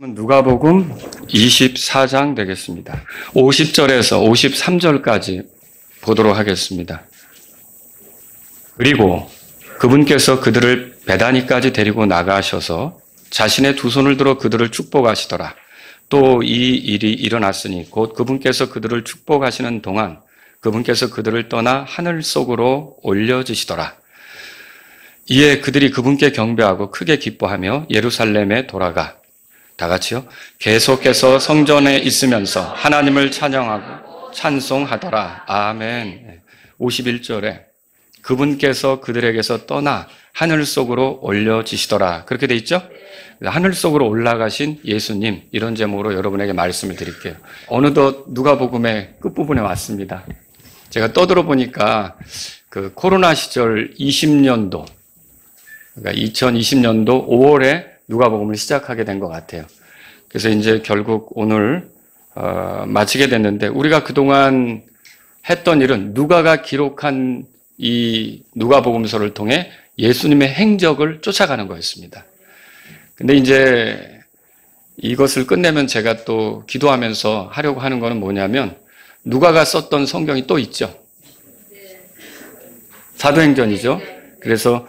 누가복음 24장 되겠습니다. 50절에서 53절까지 보도록 하겠습니다. 그리고 그분께서 그들을 베다니까지 데리고 나가셔서 자신의 두 손을 들어 그들을 축복하시더라. 또 이 일이 일어났으니 곧 그분께서 그들을 축복하시는 동안 그분께서 그들을 떠나 하늘 속으로 올려지시더라. 이에 그들이 그분께 경배하고 크게 기뻐하며 예루살렘에 돌아가 다 같이요. 계속해서 성전에 있으면서 하나님을 찬양하고 찬송하더라. 아멘. 51절에 그분께서 그들에게서 떠나 하늘 속으로 올려지시더라. 그렇게 돼 있죠? 하늘 속으로 올라가신 예수님, 이런 제목으로 여러분에게 말씀을 드릴게요. 어느덧 누가복음의 끝부분에 왔습니다. 제가 떠들어 보니까 그 코로나 시절 20년도, 그러니까 2020년도 5월에 누가복음을 시작하게 된 것 같아요. 그래서 이제 결국 오늘 마치게 됐는데, 우리가 그동안 했던 일은 누가가 기록한 이 누가복음서를 통해 예수님의 행적을 쫓아가는 거였습니다. 근데 이제 이것을 끝내면 제가 또 기도하면서 하려고 하는 거는 뭐냐면, 누가가 썼던 성경이 또 있죠. 사도행전이죠. 그래서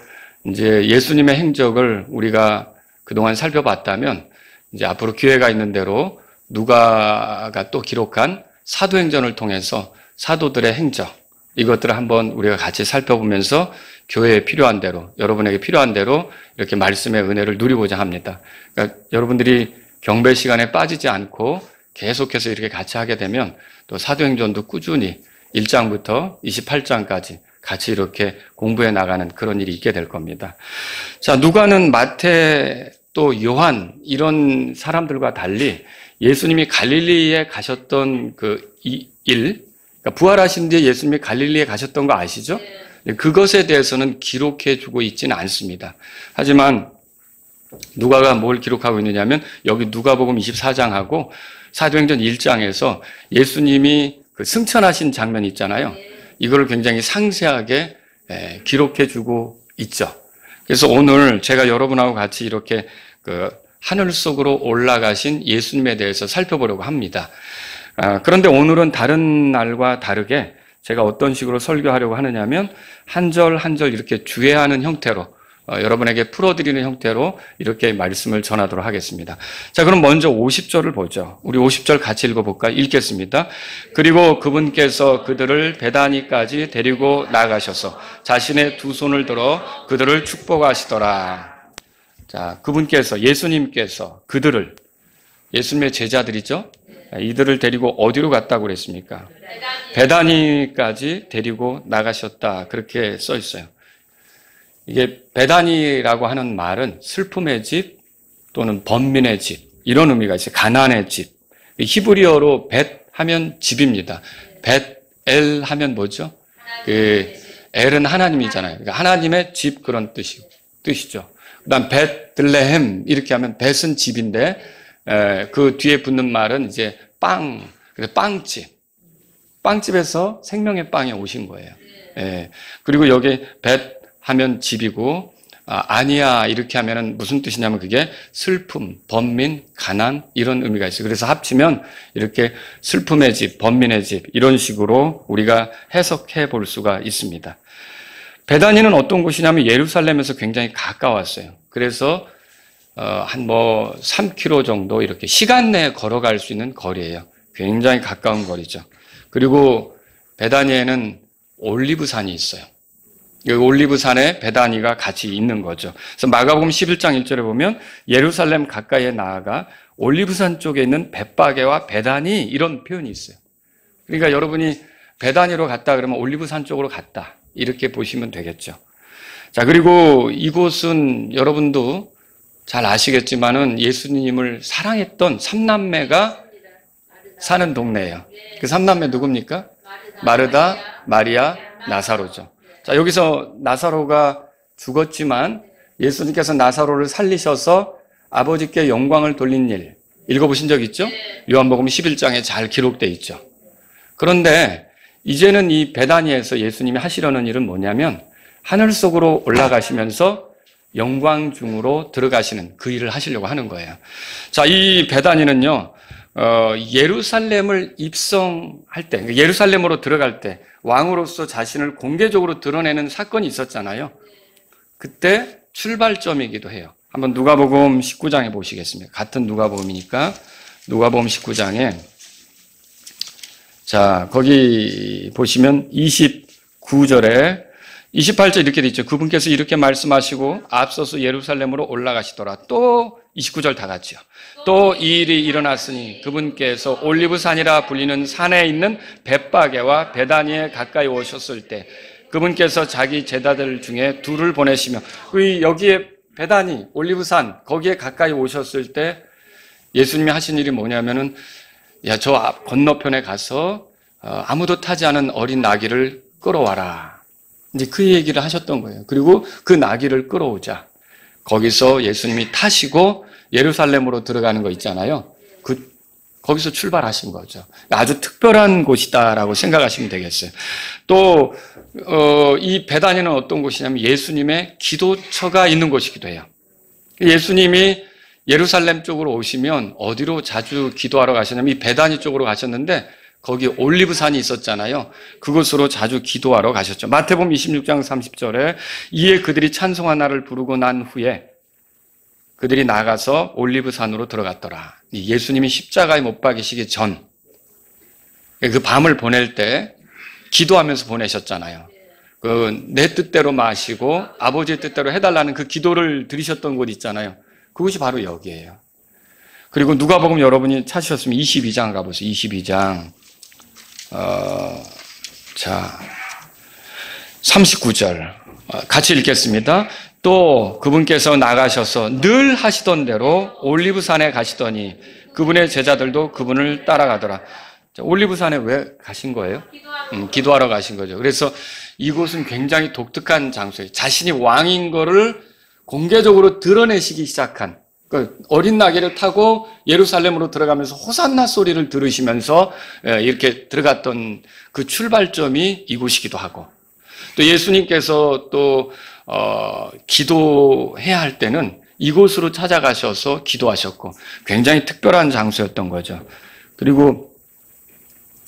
이제 예수님의 행적을 우리가 그동안 살펴봤다면 이제 앞으로 기회가 있는 대로 누가가 또 기록한 사도행전을 통해서 사도들의 행적, 이것들을 한번 우리가 같이 살펴보면서 교회에 필요한 대로, 여러분에게 필요한 대로 이렇게 말씀의 은혜를 누리고자 합니다. 그러니까 여러분들이 경배 시간에 빠지지 않고 계속해서 이렇게 같이 하게 되면 또 사도행전도 꾸준히 1장부터 28장까지 같이 이렇게 공부해 나가는 그런 일이 있게 될 겁니다. 자, 누가는 마태 또 요한 이런 사람들과 달리 예수님이 갈릴리에 가셨던 그 일, 그러니까 부활하신 뒤에 예수님이 갈릴리에 가셨던 거 아시죠? 그것에 대해서는 기록해 주고 있지는 않습니다. 하지만 누가가 뭘 기록하고 있느냐면 여기 누가복음 24장하고 사도행전 1장에서 예수님이 그 승천하신 장면 있잖아요. 이걸 굉장히 상세하게 기록해 주고 있죠. 그래서 오늘 제가 여러분하고 같이 이렇게 그 하늘 속으로 올라가신 예수님에 대해서 살펴보려고 합니다. 그런데 오늘은 다른 날과 다르게 제가 어떤 식으로 설교하려고 하느냐면 한 절 한 절 이렇게 주애하는 형태로 여러분에게 풀어드리는 형태로 이렇게 말씀을 전하도록 하겠습니다. 자, 그럼 먼저 50절을 보죠. 우리 50절 같이 읽어볼까요? 읽겠습니다. 그리고 그분께서 그들을 베다니까지 데리고 나가셔서 자신의 두 손을 들어 그들을 축복하시더라. 자, 그분께서, 예수님께서 그들을, 예수님의 제자들이죠? 이들을 데리고 어디로 갔다고 그랬습니까? 베다니까지 데리고 나가셨다. 그렇게 써 있어요. 이게 베다니라고 하는 말은 슬픔의 집 또는 번민의 집, 이런 의미가 있어요. 가난의 집. 히브리어로 벳 하면 집입니다. 벳 엘 하면 뭐죠? 그 엘은 하나님이잖아요. 그러니까 하나님의 집, 그런 뜻이죠. 그다음 벳들레헴 이렇게 하면 벳은 집인데 그 뒤에 붙는 말은 이제 빵, 그래서 빵집. 빵집에서 생명의 빵에 오신 거예요. 그리고 여기 벳 하면 집이고, 아니야 이렇게 하면은 무슨 뜻이냐면 그게 슬픔, 번민, 가난 이런 의미가 있어요. 그래서 합치면 이렇게 슬픔의 집, 번민의 집 이런 식으로 우리가 해석해 볼 수가 있습니다. 베다니는 어떤 곳이냐면 예루살렘에서 굉장히 가까웠어요. 그래서 한 3km 정도 이렇게 시간 내에 걸어갈 수 있는 거리예요. 굉장히 가까운 거리죠. 그리고 베다니에는 올리브산이 있어요. 이 올리브산에 베다니가 같이 있는 거죠. 그래서 마가복음 11장 1절에 보면 예루살렘 가까이에 나아가 올리브산 쪽에 있는 벳바게와 베다니 이런 표현이 있어요. 그러니까 여러분이 베다니로 갔다 그러면 올리브산 쪽으로 갔다 이렇게 보시면 되겠죠. 자, 그리고 이곳은 여러분도 잘 아시겠지만은 예수님을 사랑했던 삼남매가 사는 동네예요. 그 삼남매 누굽니까? 마르다, 마리아, 나사로죠. 자, 여기서 나사로가 죽었지만 예수님께서 나사로를 살리셔서 아버지께 영광을 돌린 일 읽어보신 적 있죠? 요한복음 11장에 잘 기록되어 있죠. 그런데 이제는 이 베다니에서 예수님이 하시려는 일은 뭐냐면 하늘 속으로 올라가시면서 영광 중으로 들어가시는 그 일을 하시려고 하는 거예요. 자, 이 베다니는요, 예루살렘을 입성할 때, 그러니까 예루살렘으로 들어갈 때 왕으로서 자신을 공개적으로 드러내는 사건이 있었잖아요. 그때 출발점이기도 해요. 한번 누가복음 19장에 보시겠습니다. 같은 누가복음이니까 누가복음 19장에 자, 거기 보시면 29절에 28절 이렇게 돼 있죠. 그분께서 이렇게 말씀하시고 앞서서 예루살렘으로 올라가시더라. 또 29절 다 같이요. 또 이 일이 일어났으니 그분께서 올리브산이라 불리는 산에 있는 벳바게와 베다니에 가까이 오셨을 때 그분께서 자기 제자들 중에 둘을 보내시며 여기에 베다니, 올리브산 거기에 가까이 오셨을 때 예수님이 하신 일이 뭐냐면은 야, 저 앞 건너편에 가서 아무도 타지 않은 어린 나귀를 끌어와라. 이제 그 얘기를 하셨던 거예요. 그리고 그 나귀를 끌어오자. 거기서 예수님이 타시고 예루살렘으로 들어가는 거 있잖아요. 거기서 출발하신 거죠. 아주 특별한 곳이다라고 생각하시면 되겠어요. 또, 이 베다니는 어떤 곳이냐면 예수님의 기도처가 있는 곳이기도 해요. 예수님이 예루살렘 쪽으로 오시면 어디로 자주 기도하러 가셨냐면 이 베다니 쪽으로 가셨는데 거기 올리브산이 있었잖아요. 그곳으로 자주 기도하러 가셨죠. 마태복음 26장 30절에 이에 그들이 찬송한 날을 부르고 난 후에 그들이 나가서 올리브산으로 들어갔더라. 예수님이 십자가에 못 박이시기 전 그 밤을 보낼 때 기도하면서 보내셨잖아요. 내 뜻대로 마시고 아버지의 뜻대로 해달라는 그 기도를 드리셨던 곳 있잖아요. 그것이 바로 여기예요. 그리고 누가복음 여러분이 찾으셨으면 22장 가보세요. 22장. 자, 39절. 같이 읽겠습니다. 또 그분께서 나가셔서 늘 하시던 대로 올리브산에 가시더니 그분의 제자들도 그분을 따라가더라. 자, 올리브산에 왜 가신 거예요? 기도하러 가신 거죠. 그래서 이곳은 굉장히 독특한 장소예요. 자신이 왕인 거를 공개적으로 드러내시기 시작한 어린 나귀를 타고 예루살렘으로 들어가면서 호산나 소리를 들으시면서 이렇게 들어갔던 그 출발점이 이곳이기도 하고 또 예수님께서 또 기도해야 할 때는 이곳으로 찾아가셔서 기도하셨고 굉장히 특별한 장소였던 거죠. 그리고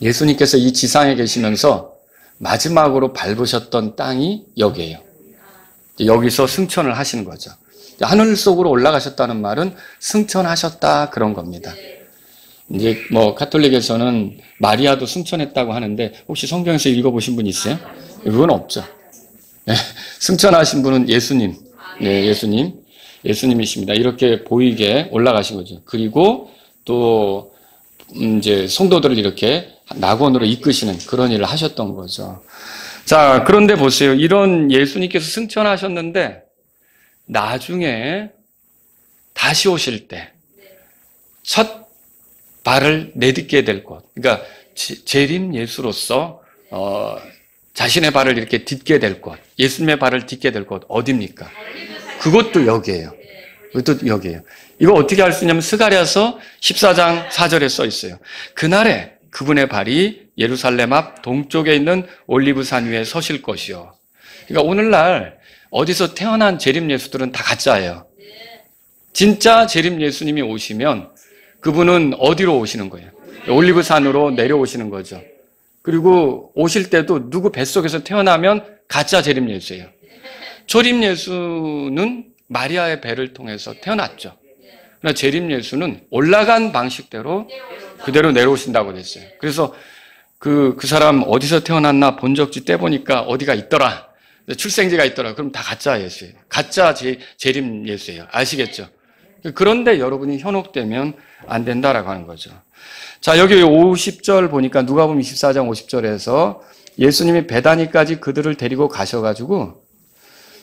예수님께서 이 지상에 계시면서 마지막으로 밟으셨던 땅이 여기예요. 여기서 승천을 하신 거죠. 하늘 속으로 올라가셨다는 말은 승천하셨다 그런 겁니다. 이제 가톨릭에서는 마리아도 승천했다고 하는데 혹시 성경에서 읽어보신 분 있어요? 그건 없죠. 네, 승천하신 분은 예수님. 네, 예수님이십니다. 이렇게 보이게 올라가신 거죠. 그리고 또 이제 성도들을 이렇게 낙원으로 이끄시는 그런 일을 하셨던 거죠. 자, 그런데 보세요. 이런 예수님께서 승천하셨는데 나중에 다시 오실 때 첫 발을 내딛게 될 곳. 그러니까 재림 예수로서 자신의 발을 이렇게 딛게 될 곳. 예수님의 발을 딛게 될 곳 어디입니까? 그것도 여기예요. 그것도 여기예요. 이거 어떻게 알 수 있냐면 스가랴서 14장 4절에 써 있어요. 그날에 그분의 발이 예루살렘 앞 동쪽에 있는 올리브산 위에 서실 것이요. 그러니까 오늘날 어디서 태어난 재림 예수들은 다 가짜예요. 진짜 재림 예수님이 오시면 그분은 어디로 오시는 거예요? 올리브산으로 내려오시는 거죠. 그리고 오실 때도 누구 뱃속에서 태어나면 가짜 재림 예수예요. 초림 예수는 마리아의 배를 통해서 태어났죠. 그러나 재림 예수는 올라간 방식대로 그대로 내려오신다고 됐어요. 그래서 그 사람 어디서 태어났나 본적지 떼보니까 어디가 있더라. 출생지가 있더라. 그럼 다 가짜 예수예요. 가짜 재림 예수예요. 아시겠죠? 그런데 여러분이 현혹되면 안 된다라고 하는 거죠. 자, 여기 50절 보니까 누가복음 24장 50절에서 예수님이 베다니까지 그들을 데리고 가셔가지고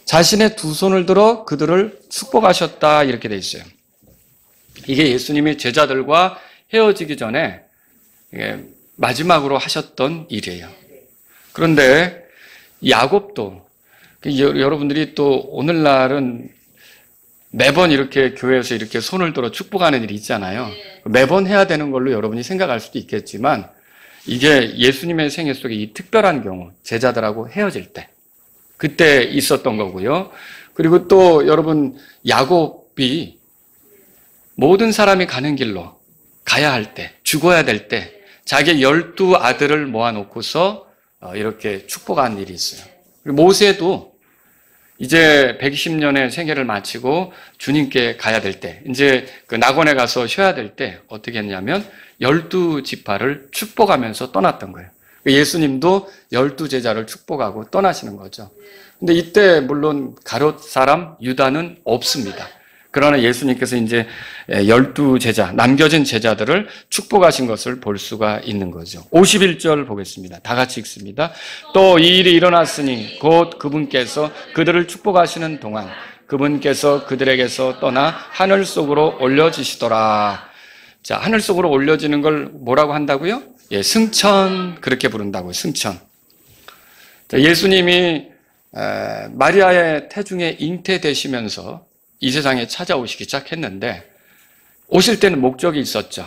자신의 두 손을 들어 그들을 축복하셨다 이렇게 돼 있어요. 이게 예수님이 제자들과 헤어지기 전에 마지막으로 하셨던 일이에요. 그런데 야곱도 여러분들이 또 오늘날은 매번 이렇게 교회에서 이렇게 손을 들어 축복하는 일이 있잖아요. 매번 해야 되는 걸로 여러분이 생각할 수도 있겠지만 이게 예수님의 생애 속에 이 특별한 경우 제자들하고 헤어질 때 그때 있었던 거고요. 그리고 또 여러분 야곱이 모든 사람이 가는 길로 가야 할 때, 죽어야 될 때 자기의 12 아들을 모아놓고서 이렇게 축복한 일이 있어요. 그리고 모세도 이제 120년의 생애를 마치고 주님께 가야 될 때, 이제 그 낙원에 가서 쉬어야 될 때 어떻게 했냐면 12지파를 축복하면서 떠났던 거예요. 예수님도 12제자를 축복하고 떠나시는 거죠. 근데 이때 물론 가룟 사람 유다는 없습니다. 그러나 예수님께서 이제 12제자, 남겨진 제자들을 축복하신 것을 볼 수가 있는 거죠. 51절 보겠습니다. 다 같이 읽습니다. 또 이 일이 일어났으니 곧 그분께서 그들을 축복하시는 동안 그분께서 그들에게서 떠나 하늘 속으로 올려지시더라. 자, 하늘 속으로 올려지는 걸 뭐라고 한다고요? 예, 승천, 그렇게 부른다고요. 승천. 자, 예수님이 마리아의 태중에 잉태되시면서 이 세상에 찾아오시기 시작했는데 오실 때는 목적이 있었죠.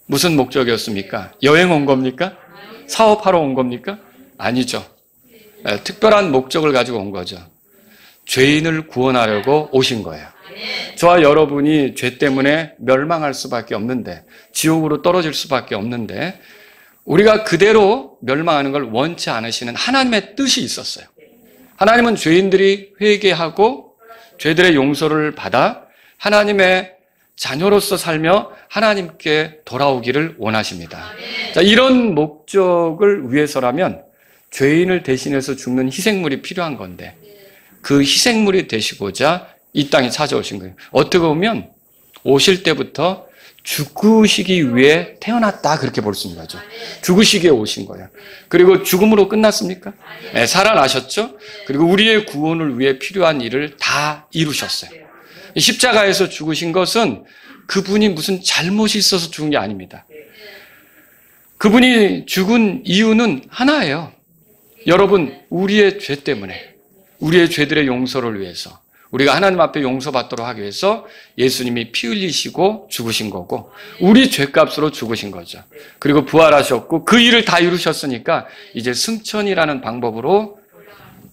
무슨 목적이었습니까? 여행 온 겁니까? 사업하러 온 겁니까? 아니죠. 특별한 목적을 가지고 온 거죠. 죄인을 구원하려고 오신 거예요. 저와 여러분이 죄 때문에 멸망할 수밖에 없는데, 지옥으로 떨어질 수밖에 없는데 우리가 그대로 멸망하는 걸 원치 않으시는 하나님의 뜻이 있었어요. 하나님은 죄인들이 회개하고 죄들의 용서를 받아 하나님의 자녀로서 살며 하나님께 돌아오기를 원하십니다. 자, 이런 목적을 위해서라면 죄인을 대신해서 죽는 희생물이 필요한 건데 그 희생물이 되시고자 이 땅에 찾아오신 거예요. 어떻게 보면 오실 때부터 죽으시기 위해 태어났다, 그렇게 볼 수 있는 거죠. 죽으시기에 오신 거예요. 그리고 죽음으로 끝났습니까? 네, 살아나셨죠? 그리고 우리의 구원을 위해 필요한 일을 다 이루셨어요. 십자가에서 죽으신 것은 그분이 무슨 잘못이 있어서 죽은 게 아닙니다. 그분이 죽은 이유는 하나예요. 여러분, 우리의 죄 때문에, 우리의 죄들의 용서를 위해서, 우리가 하나님 앞에 용서받도록 하기 위해서 예수님이 피 흘리시고 죽으신 거고 우리 죄값으로 죽으신 거죠. 그리고 부활하셨고 그 일을 다 이루셨으니까 이제 승천이라는 방법으로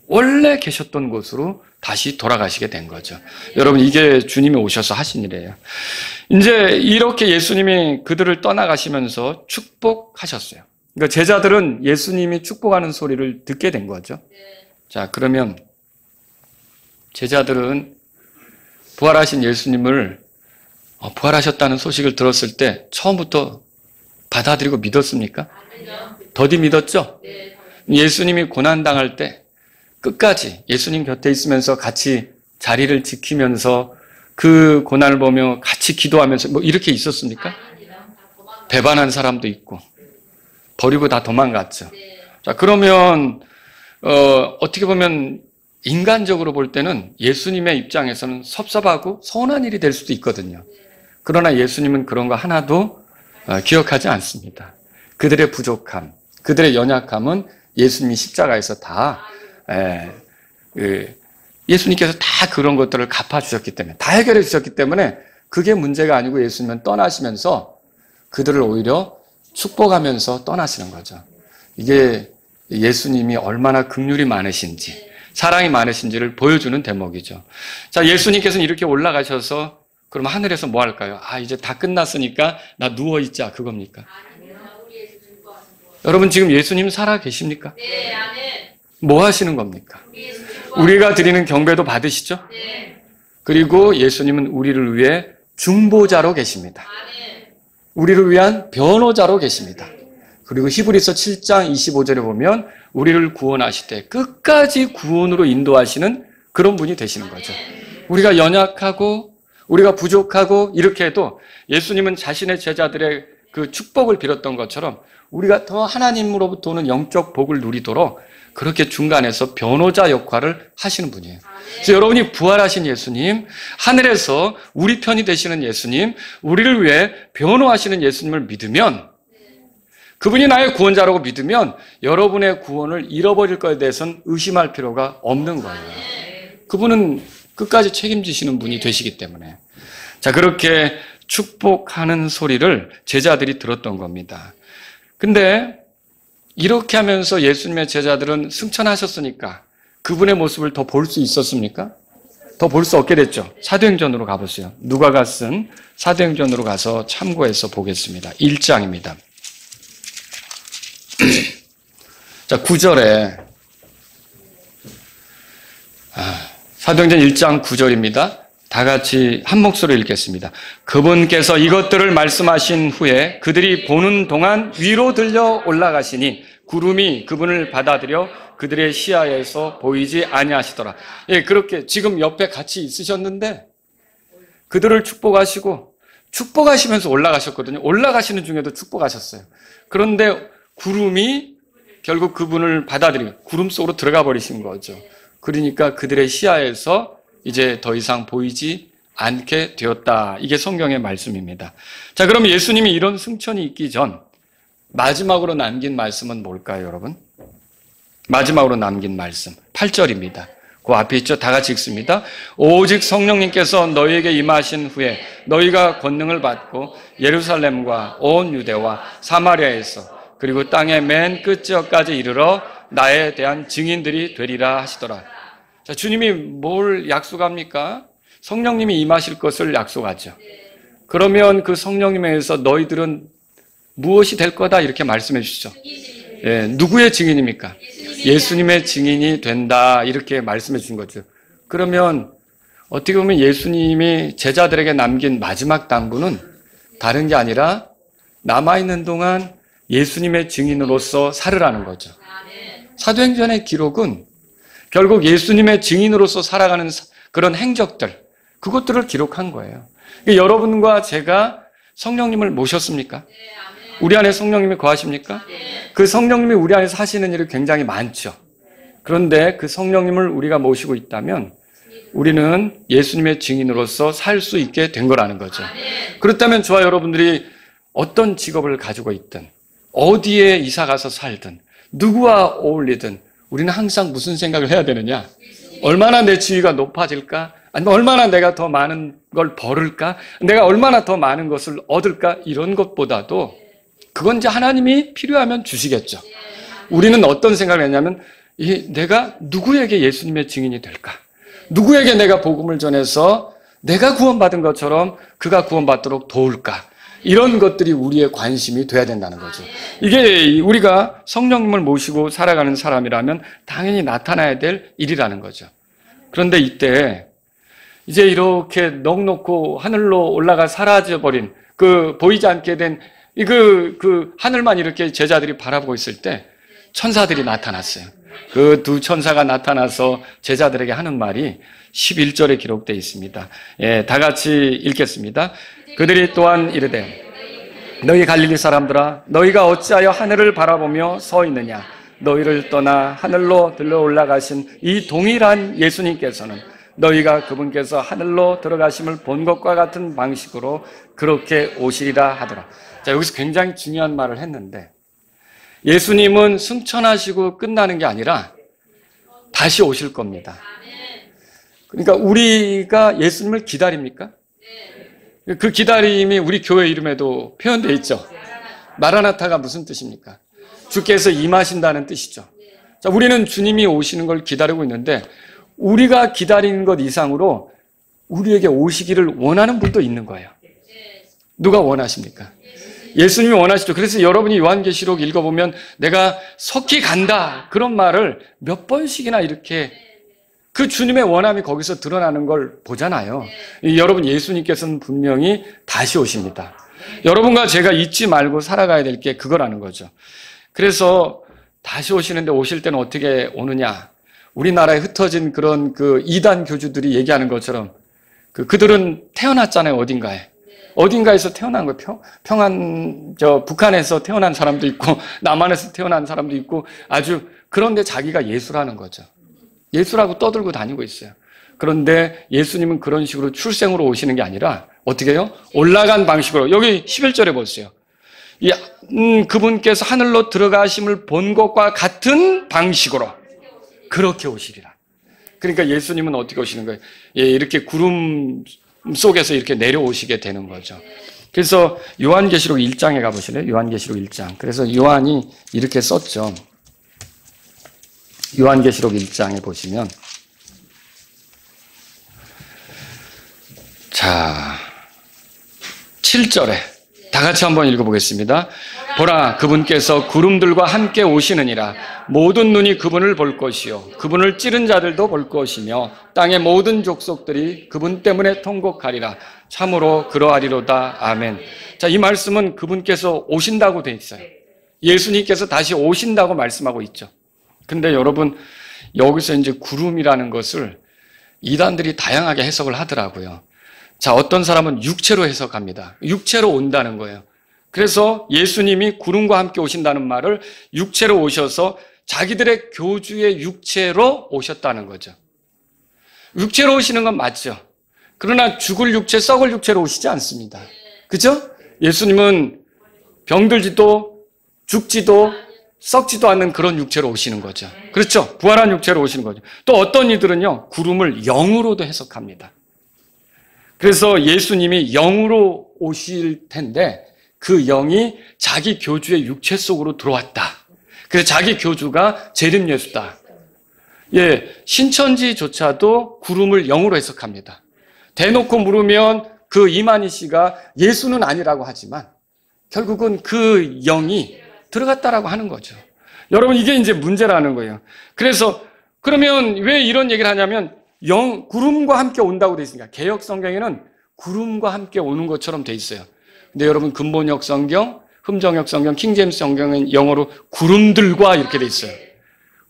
원래 계셨던 곳으로 다시 돌아가시게 된 거죠. 여러분, 이게 주님이 오셔서 하신 일이에요. 이제 이렇게 예수님이 그들을 떠나가시면서 축복하셨어요. 그러니까 제자들은 예수님이 축복하는 소리를 듣게 된 거죠. 자, 그러면 제자들은 부활하신 예수님을 부활하셨다는 소식을 들었을 때 처음부터 받아들이고 믿었습니까? 더디 믿었죠? 예수님이 고난당할 때 끝까지 예수님 곁에 있으면서 같이 자리를 지키면서 그 고난을 보며 같이 기도하면서 뭐 이렇게 있었습니까? 배반한 사람도 있고 버리고 다 도망갔죠. 자, 그러면 어떻게 보면 인간적으로 볼 때는 예수님의 입장에서는 섭섭하고 서운한 일이 될 수도 있거든요. 그러나 예수님은 그런 거 하나도 기억하지 않습니다. 그들의 부족함, 그들의 연약함은 예수님이 십자가에서 다 예수님께서 다 그런 것들을 갚아주셨기 때문에, 다 해결해 주셨기 때문에 그게 문제가 아니고 예수님은 떠나시면서 그들을 오히려 축복하면서 떠나시는 거죠. 이게 예수님이 얼마나 긍휼이 많으신지, 사랑이 많으신지를 보여주는 대목이죠. 자, 예수님께서는 이렇게 올라가셔서 그럼 하늘에서 뭐 할까요? 이제 다 끝났으니까 나 누워있자, 그겁니까? 여러분, 지금 예수님 살아 계십니까? 네, 아멘. 뭐 하시는 겁니까? 우리가 드리는 경배도 받으시죠? 네. 그리고 예수님은 우리를 위해 중보자로 계십니다. 아멘. 우리를 위한 변호자로 계십니다. 그리고 히브리서 7장 25절에 보면 우리를 구원하실 때 끝까지 구원으로 인도하시는 그런 분이 되시는 거죠. 우리가 연약하고 우리가 부족하고 이렇게 해도 예수님은 자신의 제자들의 그 축복을 빌었던 것처럼 우리가 더 하나님으로부터 오는 영적 복을 누리도록 그렇게 중간에서 변호자 역할을 하시는 분이에요. 그래서 여러분이 부활하신 예수님, 하늘에서 우리 편이 되시는 예수님, 우리를 위해 변호하시는 예수님을 믿으면, 그분이 나의 구원자라고 믿으면 여러분의 구원을 잃어버릴 것에 대해서는 의심할 필요가 없는 거예요. 그분은 끝까지 책임지시는 분이 되시기 때문에. 자, 그렇게 축복하는 소리를 제자들이 들었던 겁니다. 근데 이렇게 하면서 예수님의 제자들은 승천하셨으니까 그분의 모습을 더 볼 수 있었습니까? 더 볼 수 없게 됐죠. 사도행전으로 가보세요. 누가가 쓴 사도행전으로 가서 참고해서 보겠습니다. 1장입니다. 자, 9절에 사도행전 1장 9절입니다. 다 같이 한 목소리로 읽겠습니다. 그분께서 이것들을 말씀하신 후에 그들이 보는 동안 위로 들려 올라가시니 구름이 그분을 받아들여 그들의 시야에서 보이지 아니하시더라. 예, 그렇게 지금 옆에 같이 있으셨는데 그들을 축복하시면서 올라가셨거든요. 올라가시는 중에도 축복하셨어요. 그런데 구름이 결국 그분을 받아들이고 구름 속으로 들어가 버리신 거죠. 그러니까 그들의 시야에서 이제 더 이상 보이지 않게 되었다. 이게 성경의 말씀입니다. 자, 그럼 예수님이 이런 승천이 있기 전 마지막으로 남긴 말씀은 뭘까요, 여러분? 마지막으로 남긴 말씀 8절입니다. 그 앞에 있죠? 다 같이 읽습니다. 오직 성령님께서 너희에게 임하신 후에 너희가 권능을 받고 예루살렘과 온 유대와 사마리아에서 그리고 땅의 맨 끝지역까지 이르러 나에 대한 증인들이 되리라 하시더라. 자, 주님이 뭘 약속합니까? 성령님이 임하실 것을 약속하죠. 그러면 그 성령님에 의해서 너희들은 무엇이 될 거다 이렇게 말씀해 주시죠. 예, 누구의 증인입니까? 예수님의 증인이 된다 이렇게 말씀해 주신 거죠. 그러면 어떻게 보면 예수님이 제자들에게 남긴 마지막 당부는 다른 게 아니라 남아있는 동안 예수님의 증인으로서 살으라는 거죠. 사도행전의 기록은 결국 예수님의 증인으로서 살아가는 그런 행적들, 그것들을 기록한 거예요. 여러분과 제가 성령님을 모셨습니까? 우리 안에 성령님이 거하십니까? 그 성령님이 우리 안에서 하시는 일이 굉장히 많죠. 그런데 그 성령님을 우리가 모시고 있다면 우리는 예수님의 증인으로서 살 수 있게 된 거라는 거죠. 그렇다면 저와 여러분들이 어떤 직업을 가지고 있든 어디에 이사 가서 살든 누구와 어울리든 우리는 항상 무슨 생각을 해야 되느냐? 얼마나 내 지위가 높아질까? 아니면 얼마나 내가 더 많은 걸 벌을까? 내가 얼마나 더 많은 것을 얻을까? 이런 것보다도 그건 이제 하나님이 필요하면 주시겠죠. 우리는 어떤 생각을 했냐면 내가 누구에게 예수님의 증인이 될까? 누구에게 내가 복음을 전해서 내가 구원받은 것처럼 그가 구원받도록 도울까? 이런 것들이 우리의 관심이 돼야 된다는 거죠. 이게 우리가 성령님을 모시고 살아가는 사람이라면 당연히 나타나야 될 일이라는 거죠. 그런데 이때 이제 이렇게 넋놓고 하늘로 올라가 사라져버린 그 보이지 않게 된 그 하늘만 이렇게 제자들이 바라보고 있을 때 천사들이 나타났어요. 그 두 천사가 나타나서 제자들에게 하는 말이 11절에 기록되어 있습니다. 예, 다 같이 읽겠습니다. 그들이 또한 이르되 너희 갈릴리 사람들아 너희가 어찌하여 하늘을 바라보며 서 있느냐 너희를 떠나 하늘로 들러 올라가신 이 동일한 예수님께서는 너희가 그분께서 하늘로 들어가심을 본 것과 같은 방식으로 그렇게 오시리라 하더라. 자, 여기서 굉장히 중요한 말을 했는데 예수님은 승천하시고 끝나는 게 아니라 다시 오실 겁니다. 그러니까 우리가 예수님을 기다립니까? 그 기다림이 우리 교회 이름에도 표현되어 있죠. 마라나타가 무슨 뜻입니까? 주께서 임하신다는 뜻이죠. 자, 우리는 주님이 오시는 걸 기다리고 있는데 우리가 기다리는 것 이상으로 우리에게 오시기를 원하는 분도 있는 거예요. 누가 원하십니까? 예수님이 원하시죠. 그래서 여러분이 요한계시록 읽어보면 내가 석히 간다 그런 말을 몇 번씩이나 이렇게 그 주님의 원함이 거기서 드러나는 걸 보잖아요. 여러분 예수님께서는 분명히 다시 오십니다. 여러분과 제가 잊지 말고 살아가야 될 게 그거라는 거죠. 그래서 다시 오시는데 오실 때는 어떻게 오느냐. 우리나라에 흩어진 그런 그 이단 교주들이 얘기하는 것처럼 그들은 태어났잖아요. 어딘가에서 태어난 거예요. 북한에서 태어난 사람도 있고 남한에서 태어난 사람도 있고 아주 그런데 자기가 예수라는 거죠. 예수라고 떠들고 다니고 있어요. 그런데 예수님은 그런 식으로 출생으로 오시는 게 아니라 어떻게 해요? 올라간 방식으로. 여기 11절에 보세요. 그분께서 하늘로 들어가심을 본 것과 같은 방식으로 그렇게 오시리라. 그러니까 예수님은 어떻게 오시는 거예요? 이렇게 구름 속에서 이렇게 내려오시게 되는 거죠. 그래서 요한계시록 1장에 가보실래요? 요한계시록 1장. 그래서 요한이 이렇게 썼죠. 요한계시록 1장에 보시면, 자, 7절에 다 같이 한번 읽어보겠습니다. 보라, 그분께서 구름들과 함께 오시느니라. 모든 눈이 그분을 볼 것이요 그분을 찌른 자들도 볼 것이며 땅의 모든 족속들이 그분 때문에 통곡하리라. 참으로 그러하리로다. 아멘. 자, 이 말씀은 그분께서 오신다고 돼 있어요. 예수님께서 다시 오신다고 말씀하고 있죠. 근데 여러분, 여기서 이제 구름이라는 것을 이단들이 다양하게 해석을 하더라고요. 자, 어떤 사람은 육체로 해석합니다. 육체로 온다는 거예요. 그래서 예수님이 구름과 함께 오신다는 말을 육체로 오셔서 자기들의 교주의 육체로 오셨다는 거죠. 육체로 오시는 건 맞죠. 그러나 죽을 육체, 썩을 육체로 오시지 않습니다. 그죠? 예수님은 병들지도 죽지도 썩지도 않는 그런 육체로 오시는 거죠. 그렇죠? 부활한 육체로 오시는 거죠. 또 어떤 이들은요, 구름을 영으로도 해석합니다. 그래서 예수님이 영으로 오실 텐데 그 영이 자기 교주의 육체 속으로 들어왔다. 그래서 자기 교주가 재림 예수다. 예, 신천지조차도 구름을 영으로 해석합니다. 대놓고 물으면 그 이만희 씨가 예수는 아니라고 하지만 결국은 그 영이 들어갔다라고 하는 거죠. 여러분, 이게 이제 문제라는 거예요. 그래서 그러면 왜 이런 얘기를 하냐면 구름과 함께 온다고 돼 있으니까. 개역 성경에는 구름과 함께 오는 것처럼 돼 있어요. 근데 여러분, 근본역 성경, 흠정역 성경, 킹제임스 성경은 영어로 구름들과 이렇게 돼 있어요.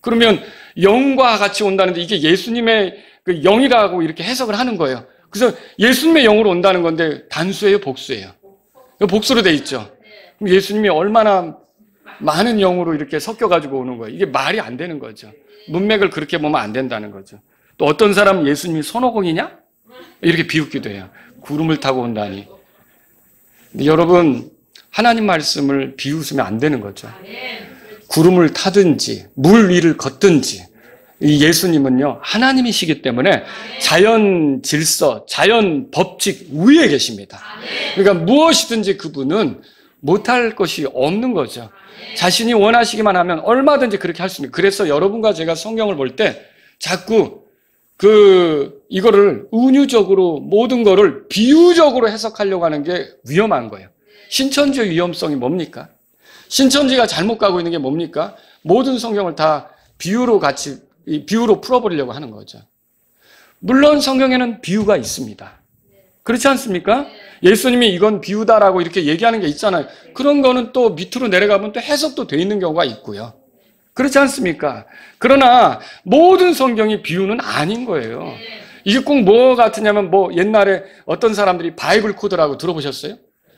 그러면 영과 같이 온다는데 이게 예수님의 그 영이라고 이렇게 해석을 하는 거예요. 그래서 예수님의 영으로 온다는 건데 단수예요, 복수예요? 복수로 돼 있죠. 그럼 예수님이 얼마나 많은 영으로 이렇게 섞여가지고 오는 거예요. 이게 말이 안 되는 거죠. 문맥을 그렇게 보면 안 된다는 거죠. 또 어떤 사람은 예수님이 손오공이냐? 이렇게 비웃기도 해요. 구름을 타고 온다니. 근데 여러분, 하나님 말씀을 비웃으면 안 되는 거죠. 구름을 타든지 물 위를 걷든지 이 예수님은요, 하나님이시기 때문에 자연 질서, 자연 법칙 위에 계십니다. 그러니까 무엇이든지 그분은 못할 것이 없는 거죠. 자신이 원하시기만 하면 얼마든지 그렇게 할 수 있는. 그래서 여러분과 제가 성경을 볼 때 자꾸 이거를 은유적으로 모든 거를 비유적으로 해석하려고 하는 게 위험한 거예요. 신천지의 위험성이 뭡니까? 신천지가 잘못 가고 있는 게 뭡니까? 모든 성경을 다 비유로 풀어버리려고 하는 거죠. 물론 성경에는 비유가 있습니다. 그렇지 않습니까? 예수님이 이건 비유다라고 이렇게 얘기하는 게 있잖아요. 그런 거는 또 밑으로 내려가면 또 해석도 돼 있는 경우가 있고요. 그렇지 않습니까? 그러나 모든 성경이 비유는 아닌 거예요. 이게 꼭 뭐 같으냐면 옛날에 어떤 사람들이 바이블 코드라고 들어보셨어요?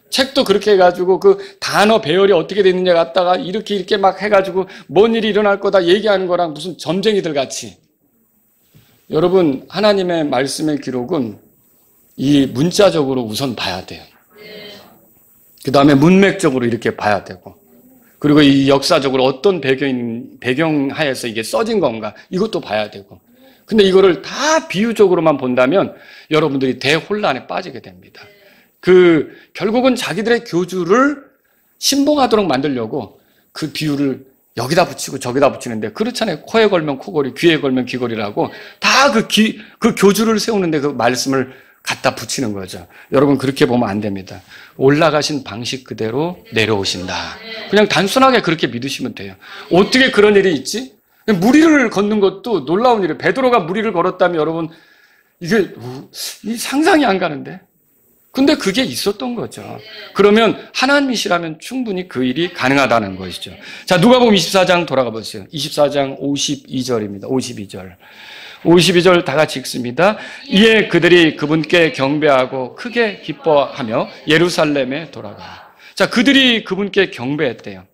책도 그렇게 해가지고 그 단어 배열이 어떻게 돼 있느냐 갖다가 이렇게 막 해가지고 뭔 일이 일어날 거다 얘기하는 거랑 무슨 점쟁이들 같이. 여러분, 하나님의 말씀의 기록은 이 문자적으로 우선 봐야 돼요. 그 다음에 문맥적으로 이렇게 봐야 되고, 그리고 이 역사적으로 어떤 배경하에서 이게 써진 건가 이것도 봐야 되고. 근데 이거를 다 비유적으로만 본다면 여러분들이 대혼란에 빠지게 됩니다. 결국은 자기들의 교주를 신봉하도록 만들려고 그 비유를 여기다 붙이고 저기다 붙이는데, 그렇잖아요. 코에 걸면 코걸이, 귀에 걸면 귀걸이라고 다 그 교주를 세우는데 그 말씀을 갖다 붙이는 거죠. 여러분, 그렇게 보면 안 됩니다. 올라가신 방식 그대로 내려오신다. 그냥 단순하게 그렇게 믿으시면 돼요. 어떻게 그런 일이 있지? 무리를 걷는 것도 놀라운 일이에요. 베드로가 무리를 걸었다면 여러분, 이게 상상이 안 가는데. 근데 그게 있었던 거죠. 그러면 하나님이시라면 충분히 그 일이 가능하다는 것이죠. 자, 누가복음 24장 돌아가 보세요. 24장 52절입니다. 52절 다 같이 읽습니다. 이에 그들이 그분께 경배하고 크게 기뻐하며 예루살렘에 돌아가. 자, 그들이 그분께 경배했대요.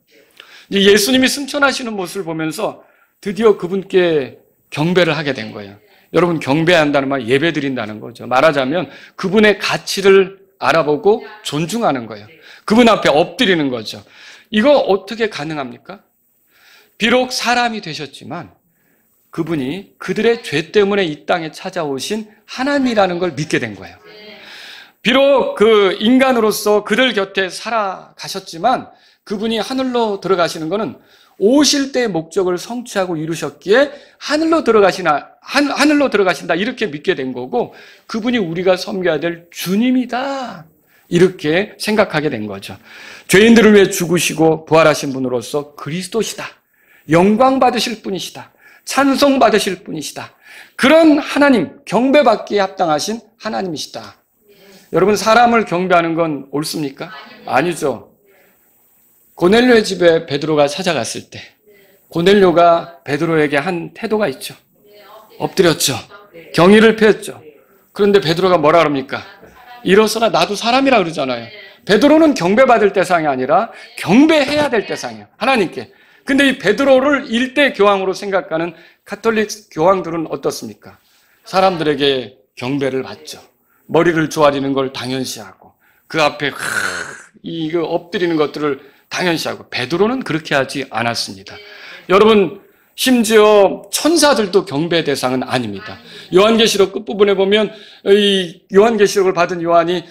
예수님이 승천하시는 모습을 보면서 드디어 그분께 경배를 하게 된 거예요. 여러분, 경배한다는 말 예배 드린다는 거죠. 말하자면 그분의 가치를 알아보고 존중하는 거예요. 그분 앞에 엎드리는 거죠. 이거 어떻게 가능합니까? 비록 사람이 되셨지만 그분이 그들의 죄 때문에 이 땅에 찾아오신 하나님이라는 걸 믿게 된 거예요. 비록 그 인간으로서 그들 곁에 살아가셨지만 그분이 하늘로 들어가시는 것은 오실 때의 목적을 성취하고 이루셨기에 하늘로 들어가신다 이렇게 믿게 된 거고, 그분이 우리가 섬겨야 될 주님이다 이렇게 생각하게 된 거죠. 죄인들을 위해 죽으시고 부활하신 분으로서 그리스도시다, 영광 받으실 분이시다, 찬송 받으실 분이시다, 그런 하나님, 경배받기에 합당하신 하나님이시다. 여러분, 사람을 경배하는 건 옳습니까? 아니죠. 고넬료의 집에 베드로가 찾아갔을 때 고넬료가 베드로에게 한 태도가 있죠. 엎드렸죠. 경의를 표했죠. 그런데 베드로가 뭐라 그럽니까? 일어서라, 나도 사람이라 그러잖아요. 베드로는 경배받을 대상이 아니라 경배해야 될 대상이에요, 하나님께. 근데 이 베드로를 일대 교황으로 생각하는 가톨릭 교황들은 어떻습니까? 사람들에게 경배를 받죠. 머리를 조아리는 걸 당연시하고 그 앞에 이거 엎드리는 것들을 당연시하고, 베드로는 그렇게 하지 않았습니다. 여러분, 심지어 천사들도 경배 대상은 아닙니다. 요한계시록 끝부분에 보면 이 요한계시록을 받은 요한이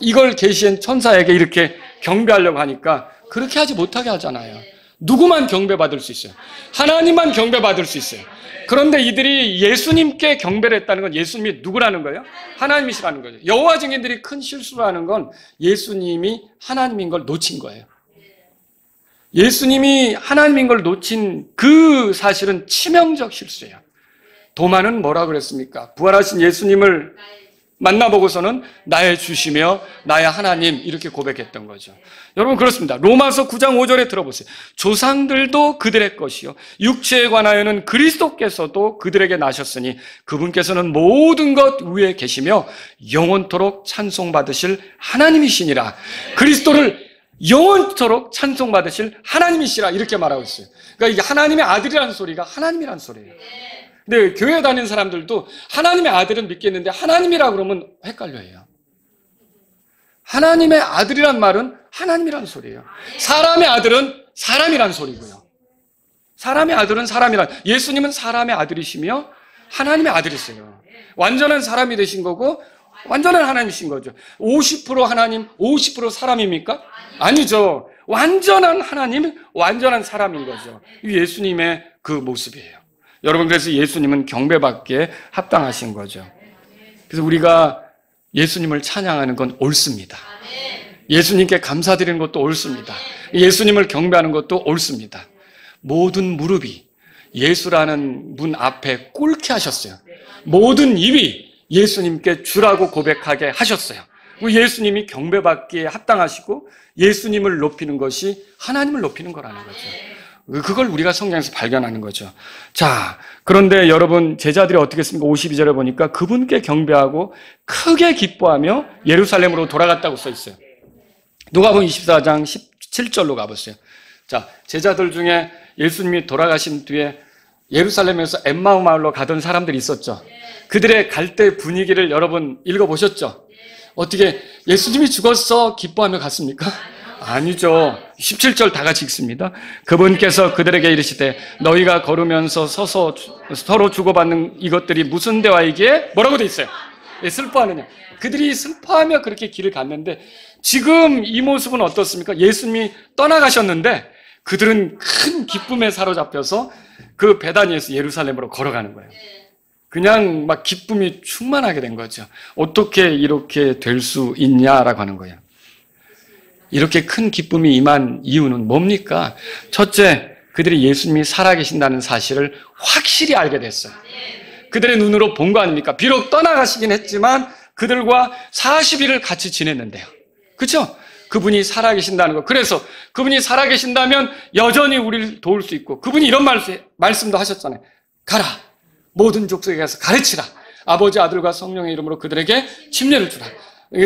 이걸 계시한 천사에게 이렇게 경배하려고 하니까 그렇게 하지 못하게 하잖아요. 누구만 경배받을 수 있어요? 하나님만 경배받을 수 있어요. 그런데 이들이 예수님께 경배를 했다는 건 예수님이 누구라는 거예요? 하나님이시라는 거죠. 여호와 증인들이 큰 실수를 하는 건 예수님이 하나님인 걸 놓친 거예요. 예수님이 하나님인 걸 놓친 그 사실은 치명적 실수예요. 도마는 뭐라 그랬습니까? 부활하신 예수님을 만나보고서는 나의 주시며 나의 하나님 이렇게 고백했던 거죠. 여러분, 그렇습니다. 로마서 9장 5절에 들어보세요. 조상들도 그들의 것이요 육체에 관하여는 그리스도께서도 그들에게 나셨으니 그분께서는 모든 것 위에 계시며 영원토록 찬송받으실 하나님이시니라. 그리스도를 영원토록 찬송받으실 하나님이시라 이렇게 말하고 있어요. 그러니까 이게 하나님의 아들이라는 소리가 하나님이라는 소리예요. 근데 교회 다니는 사람들도 하나님의 아들은 믿겠는데 하나님이라고 그러면 헷갈려해요. 하나님의 아들이란 말은 하나님이라는 소리예요. 사람의 아들은 사람이란 소리고요. 사람의 아들은 사람이란, 예수님은 사람의 아들이시며 하나님의 아들이세요. 완전한 사람이 되신 거고 완전한 하나님이신 거죠. 50% 하나님, 50% 사람입니까? 아니죠. 완전한 하나님, 완전한 사람인 거죠. 이 예수님의 그 모습이에요. 여러분, 그래서 예수님은 경배받기에 합당하신 거죠. 그래서 우리가 예수님을 찬양하는 건 옳습니다. 예수님께 감사드리는 것도 옳습니다. 예수님을 경배하는 것도 옳습니다. 모든 무릎이 예수라는 문 앞에 꿇게 하셨어요. 모든 입이 예수님께 주라고 고백하게 하셨어요. 예수님이 경배받기에 합당하시고 예수님을 높이는 것이 하나님을 높이는 거라는 거죠. 그걸 우리가 성경에서 발견하는 거죠. 자, 그런데 여러분, 제자들이 어떻게 했습니까? 52절에 보니까 그분께 경배하고 크게 기뻐하며 예루살렘으로 돌아갔다고 써 있어요. 누가복음 24장 17절로 가보세요. 자, 제자들 중에 예수님이 돌아가신 뒤에 예루살렘에서 엠마오 마을로 가던 사람들이 있었죠. 그들의 갈 때 분위기를 여러분 읽어보셨죠? 어떻게 예수님이 죽었어 기뻐하며 갔습니까? 아니죠. 17절 다 같이 읽습니다. 그분께서 그들에게 이르시되 너희가 걸으면서 서서 서로 주고받는 이것들이 무슨 대화이기에 뭐라고 돼 있어요? 슬퍼하느냐. 그들이 슬퍼하며 그렇게 길을 갔는데 지금 이 모습은 어떻습니까? 예수님이 떠나가셨는데 그들은 큰 기쁨에 사로잡혀서 그 베다니에서 예루살렘으로 걸어가는 거예요. 그냥 막 기쁨이 충만하게 된 거죠. 어떻게 이렇게 될 수 있냐라고 하는 거예요. 이렇게 큰 기쁨이 임한 이유는 뭡니까? 첫째, 그들이 예수님이 살아계신다는 사실을 확실히 알게 됐어요. 그들의 눈으로 본 거 아닙니까? 비록 떠나가시긴 했지만 그들과 40일을 같이 지냈는데요. 그렇죠? 그분이 살아계신다는 거. 그래서 그분이 살아계신다면 여전히 우리를 도울 수 있고, 그분이 이런 말씀도 하셨잖아요. 가라, 모든 족속에 가서 가르치라. 아버지, 아들과 성령의 이름으로 그들에게 침례를 주라.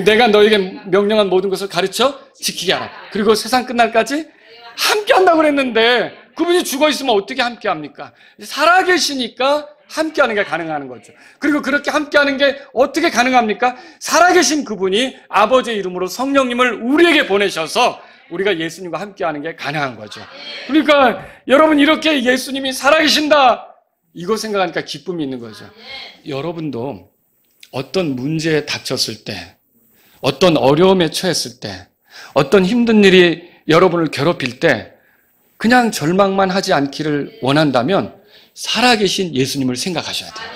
내가 너에게 명령한 모든 것을 가르쳐 지키게 하라. 그리고 세상 끝날까지 함께 한다고 그랬는데 그분이 죽어 있으면 어떻게 함께 합니까? 살아계시니까 함께 하는 게 가능한 거죠. 그리고 그렇게 함께 하는 게 어떻게 가능합니까? 살아계신 그분이 아버지의 이름으로 성령님을 우리에게 보내셔서 우리가 예수님과 함께 하는 게 가능한 거죠. 그러니까 여러분, 이렇게 예수님이 살아계신다, 이거 생각하니까 기쁨이 있는 거죠. 여러분도 어떤 문제에 닥쳤을 때, 어떤 어려움에 처했을 때, 어떤 힘든 일이 여러분을 괴롭힐 때 그냥 절망만 하지 않기를 원한다면 살아계신 예수님을 생각하셔야 돼요.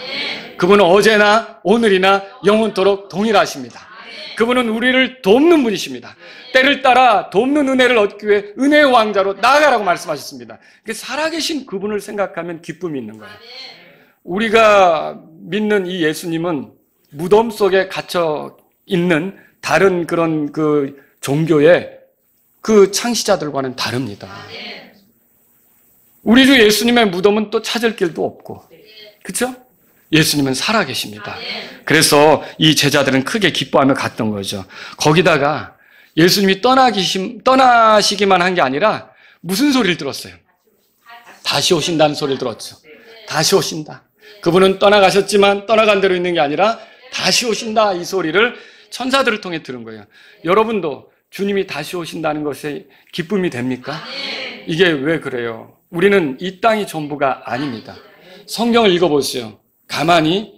그분은 어제나 오늘이나 영원토록 동일하십니다. 그분은 우리를 돕는 분이십니다. 때를 따라 돕는 은혜를 얻기 위해 은혜의 왕자로 나아가라고 말씀하셨습니다. 살아계신 그분을 생각하면 기쁨이 있는 거예요. 우리가 믿는 이 예수님은 무덤 속에 갇혀 있는 다른 그런 그 종교의 그 창시자들과는 다릅니다. 우리 주 예수님의 무덤은 또 찾을 길도 없고, 그렇죠? 예수님은 살아계십니다. 그래서 이 제자들은 크게 기뻐하며 갔던 거죠. 거기다가 예수님이 떠나시기만 한 게 아니라 무슨 소리를 들었어요? 다시 오신다는 소리를 들었죠. 다시 오신다. 그분은 떠나가셨지만 떠나간 대로 있는 게 아니라 다시 오신다, 이 소리를 천사들을 통해 들은 거예요. 여러분도 주님이 다시 오신다는 것에 기쁨이 됩니까? 이게 왜 그래요? 우리는 이 땅이 전부가 아닙니다. 성경을 읽어보세요. 가만히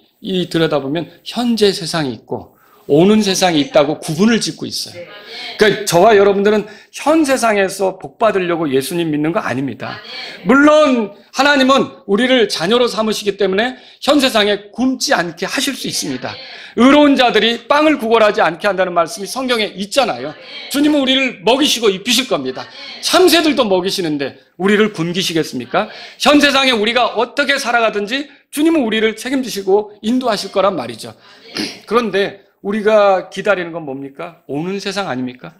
들여다보면 현재 세상이 있고 오는 세상이 있다고 구분을 짓고 있어요. 그러니까 저와 여러분들은 현 세상에서 복 받으려고 예수님 믿는 거 아닙니다. 물론 하나님은 우리를 자녀로 삼으시기 때문에 현 세상에 굶지 않게 하실 수 있습니다. 의로운 자들이 빵을 구걸하지 않게 한다는 말씀이 성경에 있잖아요. 주님은 우리를 먹이시고 입히실 겁니다. 참새들도 먹이시는데 우리를 굶기시겠습니까? 현 세상에 우리가 어떻게 살아가든지 주님은 우리를 책임지시고 인도하실 거란 말이죠. 그런데 우리가 기다리는 건 뭡니까? 오는 세상 아닙니까?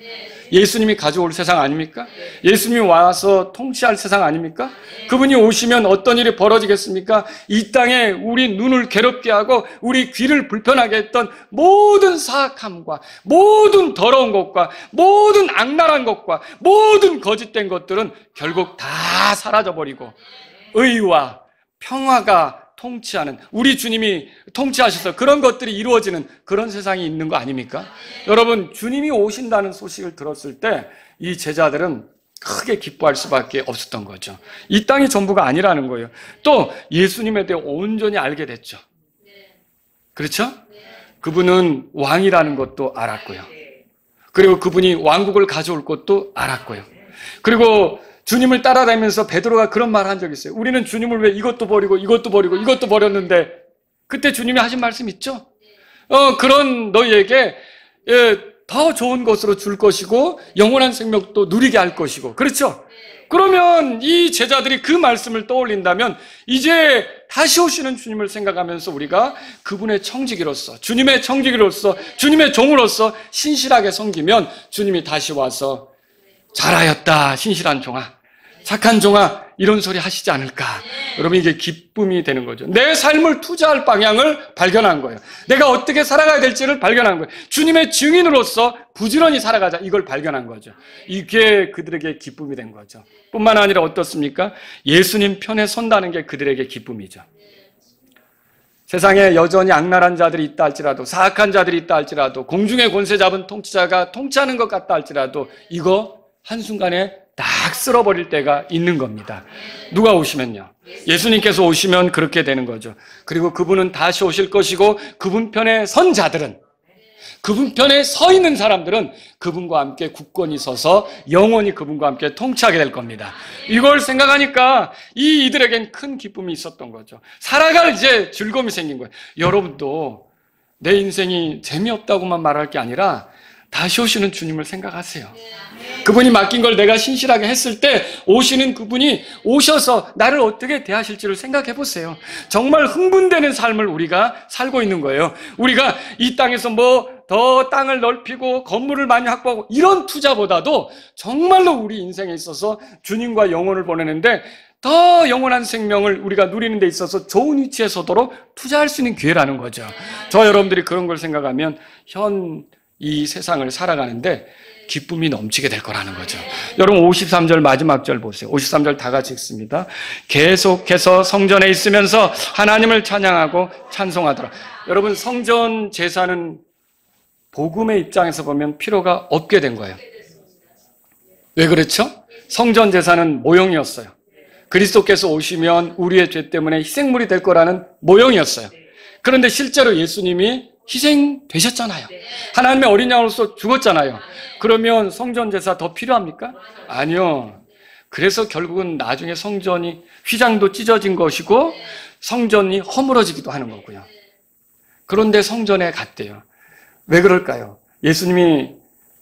예수님이 가져올 세상 아닙니까? 예수님이 와서 통치할 세상 아닙니까? 그분이 오시면 어떤 일이 벌어지겠습니까? 이 땅에 우리 눈을 괴롭게 하고 우리 귀를 불편하게 했던 모든 사악함과 모든 더러운 것과 모든 악랄한 것과 모든 거짓된 것들은 결국 다 사라져버리고 의와 평화가 통치하는, 우리 주님이 통치하셔서 그런 것들이 이루어지는 그런 세상이 있는 거 아닙니까? 여러분, 주님이 오신다는 소식을 들었을 때 이 제자들은 크게 기뻐할 수밖에 없었던 거죠. 이 땅이 전부가 아니라는 거예요. 또 예수님에 대해 온전히 알게 됐죠. 그렇죠? 그분은 왕이라는 것도 알았고요. 그리고 그분이 왕국을 가져올 것도 알았고요. 그리고 주님을 따라다니면서 베드로가 그런 말을 한 적이 있어요. 우리는 주님을 왜 이것도 버리고 이것도 버리고 이것도 버렸는데, 그때 주님이 하신 말씀 있죠? 그런 너희에게 더 좋은 것으로 줄 것이고 영원한 생명도 누리게 할 것이고, 그렇죠? 그러면 이 제자들이 그 말씀을 떠올린다면 이제 다시 오시는 주님을 생각하면서 우리가 그분의 청지기로서, 주님의 청지기로서, 주님의 종으로서 신실하게 섬기면 주님이 다시 와서 잘하였다, 신실한 종아, 착한 종아, 이런 소리 하시지 않을까. 여러분, 이게 기쁨이 되는 거죠. 내 삶을 투자할 방향을 발견한 거예요. 내가 어떻게 살아가야 될지를 발견한 거예요. 주님의 증인으로서 부지런히 살아가자, 이걸 발견한 거죠. 이게 그들에게 기쁨이 된 거죠. 뿐만 아니라 어떻습니까? 예수님 편에 선다는 게 그들에게 기쁨이죠. 세상에 여전히 악랄한 자들이 있다 할지라도, 사악한 자들이 있다 할지라도, 공중의 권세 잡은 통치자가 통치하는 것 같다 할지라도 이거 한순간에 딱 쓸어버릴 때가 있는 겁니다. 누가 오시면요? 예수님께서 오시면 그렇게 되는 거죠. 그리고 그분은 다시 오실 것이고, 그분 편에 선 자들은, 그분 편에 서 있는 사람들은 그분과 함께 굳건히 서서 영원히 그분과 함께 통치하게 될 겁니다. 이걸 생각하니까 이들에겐 큰 기쁨이 있었던 거죠. 살아갈 이제 즐거움이 생긴 거예요. 여러분도 내 인생이 재미없다고만 말할 게 아니라 다시 오시는 주님을 생각하세요. 그분이 맡긴 걸 내가 신실하게 했을 때 오시는 그분이 오셔서 나를 어떻게 대하실지를 생각해 보세요. 정말 흥분되는 삶을 우리가 살고 있는 거예요. 우리가 이 땅에서 뭐 더 땅을 넓히고 건물을 많이 확보하고 이런 투자보다도 정말로 우리 인생에 있어서 주님과 영혼을 보내는데 더 영원한 생명을 우리가 누리는 데 있어서 좋은 위치에 서도록 투자할 수 있는 기회라는 거죠. 저 여러분들이 그런 걸 생각하면 이 세상을 살아가는데 기쁨이 넘치게 될 거라는 거죠. 여러분, 53절 마지막 절 보세요. 53절 다 같이 읽습니다. 계속해서 성전에 있으면서 하나님을 찬양하고 찬송하더라. 여러분, 성전 제사는 복음의 입장에서 보면 필요가 없게 된 거예요. 왜 그렇죠? 성전 제사는 모형이었어요. 그리스도께서 오시면 우리의 죄 때문에 희생물이 될 거라는 모형이었어요. 그런데 실제로 예수님이 희생되셨잖아요. 하나님의 어린 양으로서 죽었잖아요. 그러면 성전 제사 더 필요합니까? 아니요. 그래서 결국은 나중에 성전이 휘장도 찢어진 것이고 성전이 허물어지기도 하는 거고요. 그런데 성전에 갔대요. 왜 그럴까요? 예수님이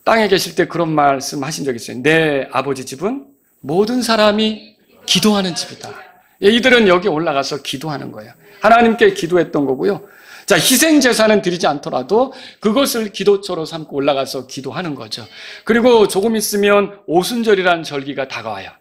땅에 계실 때 그런 말씀 하신 적이 있어요. 내 아버지 집은 모든 사람이 기도하는 집이다. 이들은 여기 올라가서 기도하는 거예요. 하나님께 기도했던 거고요. 자, 희생제사는 드리지 않더라도 그것을 기도처로 삼고 올라가서 기도하는 거죠. 그리고 조금 있으면 오순절이라는 절기가 다가와요.